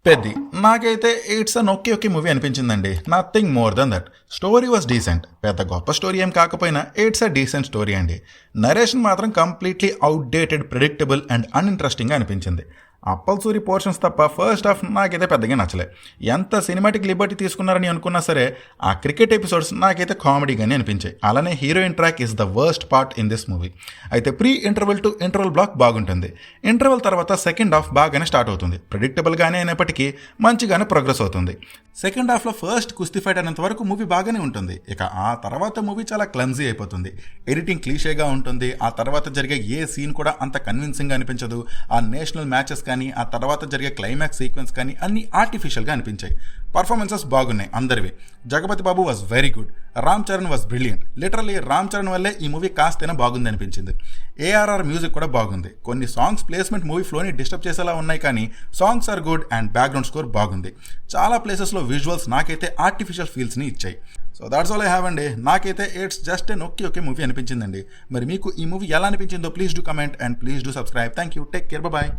పెద్ది నాకైతే it's an okay movie అనిపించిందండి. Nothing more than that. Story was decent. పెద్ద గొప్ప స్టోరీ ఏం కాకపోయినా ఇట్స్ అ డీసెంట్ స్టోరీ అండి. నరేషన్ మాత్రం కంప్లీట్లీ అవుట్డేటెడ్, ప్రెడిక్టబుల్ అండ్ అన్ఇంట్రెస్టింగ్గా అనిపించింది. అప్పల్సూరి పోర్షన్స్ తప్ప ఫస్ట్ హాఫ్ నాకైతే పెద్దగా నచ్చలే. ఎంత సినిమాటిక్ లిబర్టీ తీసుకున్నారని అనుకున్నా సరే ఆ క్రికెట్ ఎపిసోడ్స్ నాకైతే కామెడీగానే అనిపించాయి. అలానే heroine track is the worst part in this movie. అయితే pre interval to interval block బాగుంటుంది. ఇంటర్వెల్ తర్వాత సెకండ్ హాఫ్ బాగానే స్టార్ట్ అవుతుంది. ప్రెడిక్టబుల్గానే అయినప్పటికీ మంచిగానే ప్రోగ్రెస్ అవుతుంది. సెకండ్ హాఫ్లో ఫస్ట్ కుస్తీ ఫైట్ అనేంత వరకు మూవీ బాగానే ఉంటుంది. ఇక ఆ తర్వాత మూవీ చాలా క్లమ్జీ అయిపోతుంది. ఎడిటింగ్ క్లీషేగా ఉంటుంది. ఆ తర్వాత జరిగే ఏ సీన్ కూడా అంత కన్విన్సింగ్గా అనిపించదు. ఆ నేషనల్ మ్యాచెస్ కానీ ఆ తర్వాత జరిగే క్లైమాక్స్ సీక్వెన్స్ కానీ అన్ని ఆర్టిఫిషియల్గా అనిపించాయి. పర్ఫార్మెన్సెస్ బాగున్నాయి అందరివి. Jagapathi Babu was very good. Ram Charan was brilliant. Literally Ram Charan వల్లే ఈ మూవీ కాస్తైనా బాగుంది అనిపించింది. ఏఆర్ఆర్ మ్యూజిక్ కూడా బాగుంది. కొన్ని సాంగ్స్ ప్లేస్మెంట్ మూవీ ఫ్లోని డిస్టర్బ్ చేసేలా ఉన్నాయి, కానీ songs are good and background score బాగుంది. చాలా ప్లేసెస్లో విజువల్స్ నాకైతే ఆర్టిఫిషియల్ ఫీల్స్ని ఇచ్చాయి. So that's all I have అండి. నాకైతే it's just an okay movie అనిపించిందండి. మరి మీకు ఈ మూవీ ఎలా అనిపించిందో please do comment and please do subscribe. Thank you. Take care. Bye.